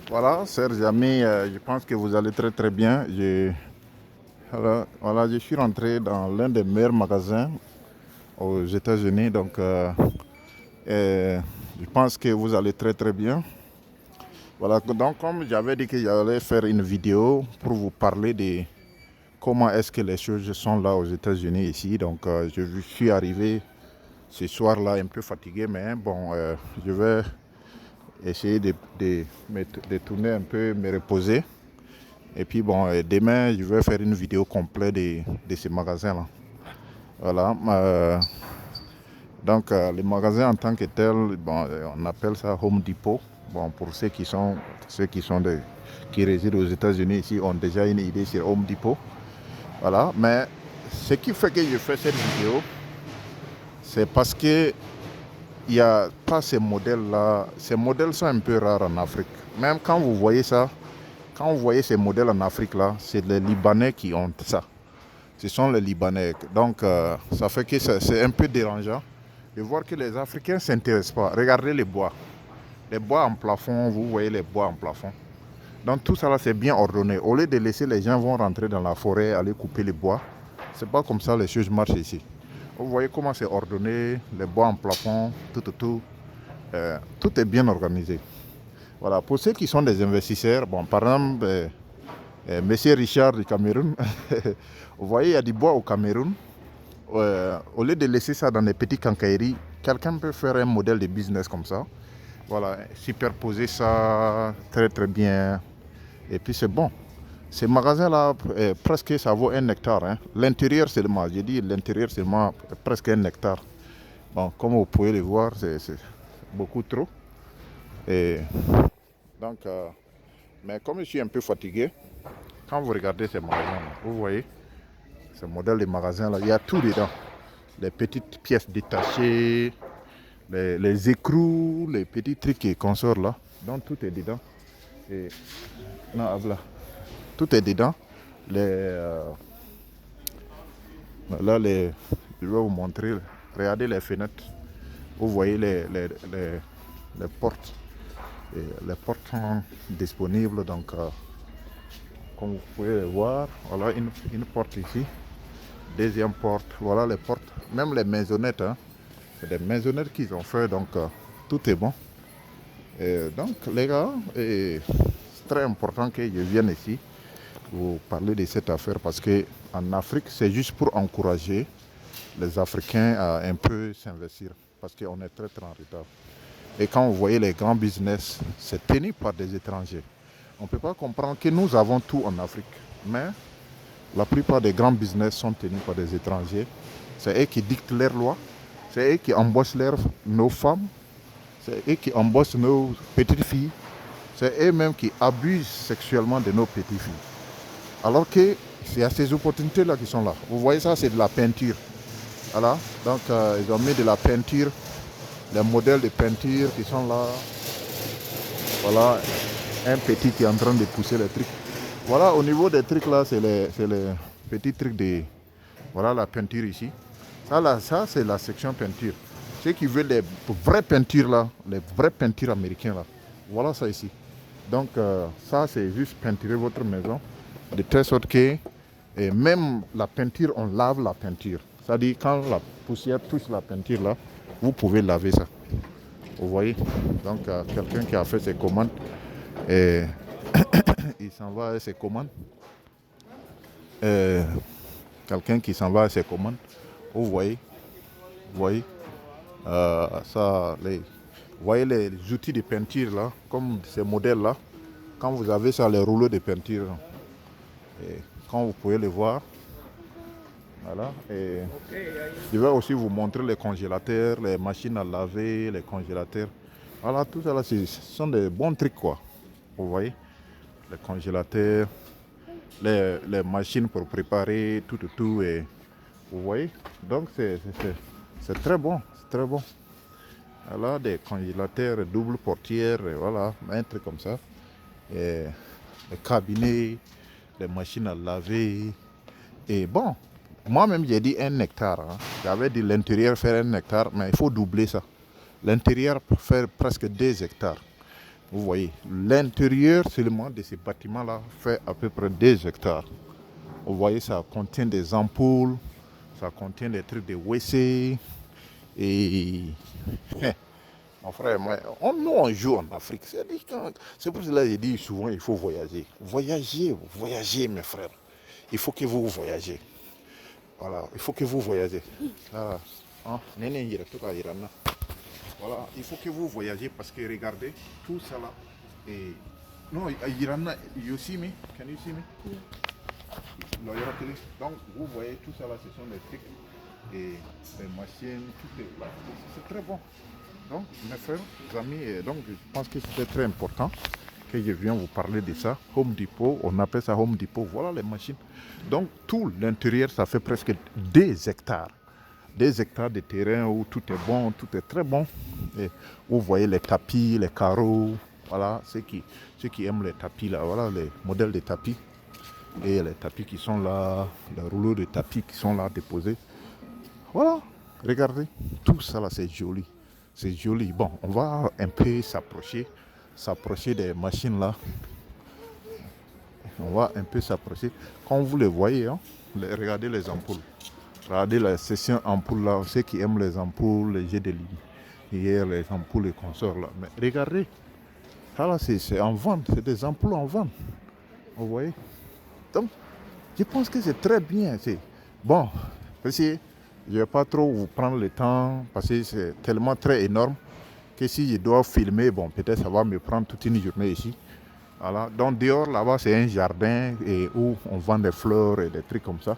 Voilà, chers amis, je pense que vous allez très très bien. Voilà, je suis rentré dans l'un des meilleurs magasins aux États-Unis, donc euh, je pense que vous allez très très bien. Voilà, donc comme j'avais dit que j'allais faire une vidéo pour vous parler de comment est-ce que les choses sont là aux États-Unis ici. Donc je suis arrivé ce soir-là un peu fatigué, mais bon, je vais essayer de tourner un peu, me reposer. Et puis bon, demain, je vais faire une vidéo complète de ces magasins-là. Voilà. Donc, les magasins en tant que tel, bon, on appelle ça Home Depot. Bon, pour qui résident aux États-Unis ici, ont déjà une idée sur Home Depot. Voilà. Mais ce qui fait que je fais cette vidéo, c'est parce que il n'y a pas ces modèles-là. Ces modèles sont un peu rares en Afrique. Même quand vous voyez ça, quand vous voyez ces modèles en Afrique là, c'est les Libanais qui ont ça. Ce sont les Libanais. Donc, ça fait que c'est un peu dérangeant de voir que les Africains ne s'intéressent pas. Regardez les bois. Les bois en plafond, vous voyez les bois en plafond. Donc, tout ça là, c'est bien ordonné. Au lieu de laisser les gens vont rentrer dans la forêt, aller couper les bois, c'est pas comme ça les choses marchent ici. Vous voyez comment c'est ordonné, les bois en plafond, tout est bien organisé. Voilà, pour ceux qui sont des investisseurs, bon, par exemple, Monsieur Richard du Cameroun, vous voyez, il y a du bois au Cameroun. Au lieu de laisser ça dans des petits quincailleries, quelqu'un peut faire un modèle de business comme ça. Voilà, superposer ça très très bien. Et puis c'est bon. Ces magasins-là, presque ça vaut 1 hectare. Hein. L'intérieur seulement, j'ai dit l'intérieur seulement presque 1 hectare. Bon, comme vous pouvez le voir, c'est beaucoup trop. Et donc, mais comme je suis un peu fatigué, quand vous regardez ces magasins, vous voyez, ce modèle de magasin-là, il y a tout dedans. Les petites pièces détachées, les écrous, les petits trucs et consorts là. Donc tout est dedans. Et, non, voilà. Tout est dedans. Là, je vais vous montrer. Regardez les fenêtres. Vous voyez les portes. Et les portes sont disponibles. Donc, comme vous pouvez le voir, voilà une porte ici. Deuxième porte. Voilà les portes. Même les maisonnettes. Hein. C'est des maisonnettes qu'ils ont fait. Donc, tout est bon. Et donc, les gars, c'est très important que je vienne ici vous parler de cette affaire parce qu'en Afrique, c'est juste pour encourager les Africains à un peu s'investir parce qu'on est très très en retard. Et quand vous voyez les grands business, c'est tenu par des étrangers. On ne peut pas comprendre que nous avons tout en Afrique, mais la plupart des grands business sont tenus par des étrangers. C'est eux qui dictent leurs lois, c'est eux qui embauchent nos femmes, c'est eux qui embauchent nos petites filles, c'est eux-mêmes qui abusent sexuellement de nos petites filles. Alors que c'est à ces opportunités-là qui sont là. Vous voyez ça, c'est de la peinture. Voilà. Donc ils ont mis de la peinture, les modèles de peinture qui sont là. Voilà, un petit qui est en train de pousser les trucs. Voilà, au niveau des trucs là, c'est les petits trucs de... Voilà la peinture ici. Ça là, ça c'est la section peinture. Ceux qui veulent les vraies peintures là, les vraies peintures américaines là, voilà ça ici. Donc ça c'est juste peinturer votre maison de telle sorte que même la peinture, on lave la peinture. C'est-à-dire quand la poussière touche la peinture là, vous pouvez laver ça. Vous voyez. Donc quelqu'un qui a fait ses commandes, et il s'en va avec ses commandes. Euh, Quelqu'un qui s'en va avec ses commandes. Vous voyez. Vous voyez. Vous voyez les outils de peinture là, comme ces modèles là. Quand vous avez ça, les rouleaux de peinture, et quand vous pouvez les voir, voilà. Et je vais aussi vous montrer les congélateurs, les machines à laver, les congélateurs. Voilà, tout ça là, ce sont des bons trucs quoi. Vous voyez, les congélateurs, les machines pour préparer tout. Et vous voyez, donc c'est très bon, c'est très bon. Voilà, des congélateurs, double portière, voilà, un truc comme ça. Et les cabinets, les machines à laver. Et bon, moi-même j'ai dit 1 hectare. Hein. J'avais dit l'intérieur faire 1 hectare, mais il faut doubler ça. L'intérieur peut faire presque 2 hectares. Vous voyez, l'intérieur seulement de ces bâtiments-là fait à peu près 2 hectares. Vous voyez, ça contient des ampoules, ça contient des trucs de WC. Et mon frère, nous on joue en Afrique. C'est pour cela que je dis souvent il faut voyager. Voyagez mes frères. Il faut que vous voyagez. Voilà, il faut que vous voyagez. Voilà, voilà, il faut que vous voyagez parce que regardez, tout ça là. Et... Non, Irana, you see me? Can you see me? Donc, vous voyez tout ça là, ce sont des trucs et les machines, tout est là. C'est très bon. Donc, mes frères, mes amis, donc je pense que c'était très important que je viens vous parler de ça. Home Depot, on appelle ça Home Depot. Voilà les machines. Donc, tout l'intérieur, ça fait presque 2 hectares. 2 hectares de terrain où tout est bon, tout est très bon. Et vous voyez les tapis, les carreaux. Voilà, ceux qui aiment les tapis là, voilà les modèles de tapis. Et les tapis qui sont là, les rouleaux de tapis qui sont là déposés. Voilà, regardez, tout ça là c'est joli. C'est joli. Bon, on va un peu s'approcher des machines là. On va un peu s'approcher. Quand vous les voyez, hein, regardez les ampoules. Regardez la section ampoules là. Ceux qui aiment les ampoules, les jets de lumière, les ampoules et consorts là. Mais regardez, ça là c'est en vente. C'est des ampoules en vente. Vous voyez? Donc, je pense que c'est très bien. Bon, je ne vais pas trop vous prendre le temps parce que c'est tellement très énorme que si je dois filmer, bon, peut-être ça va me prendre toute une journée ici. Voilà. Donc dehors, là-bas, c'est un jardin où on vend des fleurs et des trucs comme ça.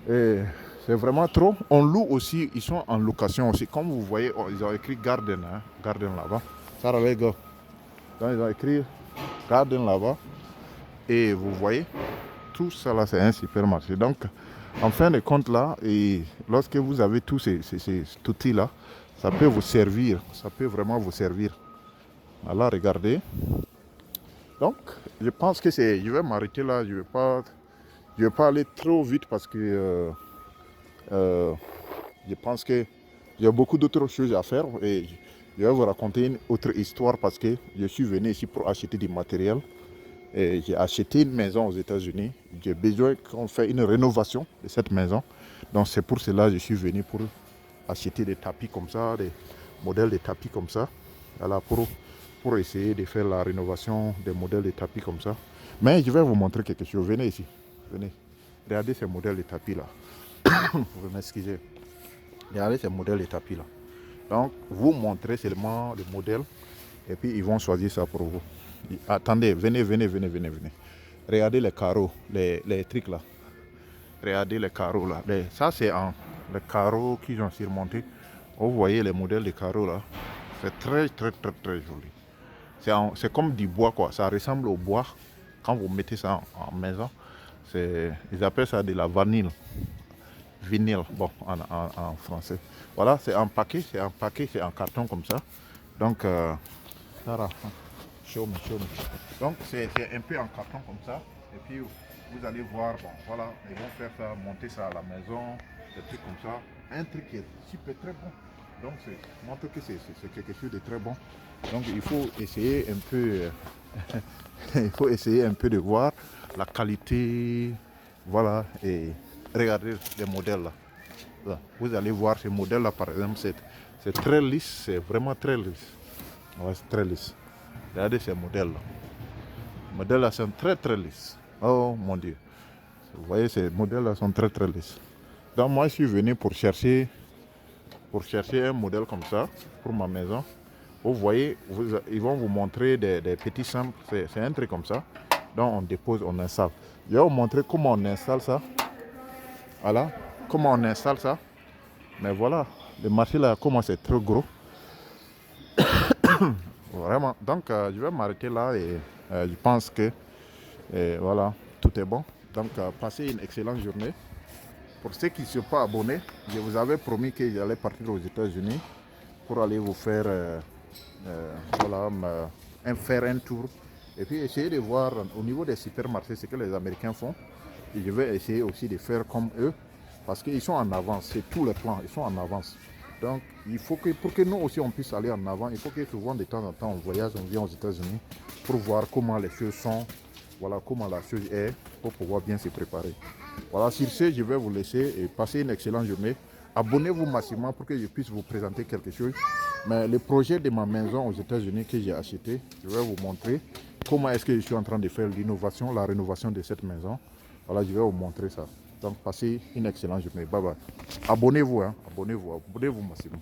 Et c'est vraiment trop. On loue aussi, ils sont en location aussi. Comme vous voyez, ils ont écrit Garden, hein, Garden là-bas. Ça, les gars. Donc ils ont écrit Garden là-bas. Et vous voyez, tout ça là, c'est un supermarché. Donc, en fin de compte là, et lorsque vous avez tous ces outils là, ça peut vous servir. Ça peut vraiment vous servir. Alors, regardez. Donc, je pense que je vais m'arrêter là. Je vais pas aller trop vite parce que je pense que il y a beaucoup d'autres choses à faire. Et je vais vous raconter une autre histoire parce que je suis venu ici pour acheter du matériel. Et j'ai acheté une maison aux États-Unis. J'ai besoin qu'on fasse une rénovation de cette maison. Donc c'est pour cela que je suis venu pour acheter des tapis comme ça, des modèles de tapis comme ça. Voilà, pour essayer de faire la rénovation des modèles de tapis comme ça. Mais je vais vous montrer quelque chose. Venez ici. Venez. Regardez ces modèles de tapis là. Vous m'excusez. Regardez ces modèles de tapis là. Donc vous montrez seulement le modèle et puis ils vont choisir ça pour vous. Attendez, venez. Regardez les carreaux, les trucs là. Regardez les carreaux là. Ça c'est les carreaux qu'ils ont surmontés. Vous voyez les modèles de carreaux là. C'est très joli. C'est comme du bois quoi. Ça ressemble au bois. Quand vous mettez ça en maison, ils appellent ça de la vanille. Vinyle, bon, en français. Voilà, c'est en paquet, c'est en carton comme ça. Donc, voilà. Show me. Donc c'est un peu en carton comme ça. Et puis vous allez voir, bon voilà, ils vont faire ça, monter ça à la maison, des trucs comme ça. Un truc qui est super très bon. Donc montre que c'est quelque chose de très bon. Donc il faut essayer un peu, il faut essayer un peu de voir la qualité, voilà, et regardez les modèles là. Là. Vous allez voir ces modèles là par exemple, c'est très lisse, c'est vraiment très lisse. Ouais, c'est très lisse. Regardez ces modèles-là. Les modèles-là sont très lisses. Oh mon Dieu. Vous voyez, ces modèles-là sont très lisses. Donc moi, je suis venu pour chercher un modèle comme ça pour ma maison. Vous voyez, ils vont vous montrer des petits samples. C'est un truc comme ça. Donc on dépose, on installe. Je vais vous montrer comment on installe ça. Voilà. Comment on installe ça. Mais voilà, le marché là, comment c'est trop gros. Vraiment. Donc, je vais m'arrêter là et je pense que voilà, tout est bon. Donc, passez une excellente journée. Pour ceux qui ne sont pas abonnés, je vous avais promis que j'allais partir aux États-Unis pour aller vous faire, faire un tour et puis essayer de voir au niveau des supermarchés ce que les Américains font. Et je vais essayer aussi de faire comme eux parce qu'ils sont en avance. C'est tous les plans, ils sont en avance. Donc, il faut que, pour que nous aussi on puisse aller en avant, il faut que souvent de temps en temps on voyage, on vient aux États-Unis pour voir comment les choses sont, voilà, comment la chose est, pour pouvoir bien se préparer. Voilà, sur ce, je vais vous laisser et passer une excellente journée. Abonnez-vous massivement pour que je puisse vous présenter quelque chose. Mais le projet de ma maison aux États-Unis que j'ai acheté, je vais vous montrer comment est-ce que je suis en train de faire l'innovation, la rénovation de cette maison. Voilà, je vais vous montrer ça. Donc, passez une excellente journée. Bye bye. Abonnez-vous, hein. Abonnez-vous massivement.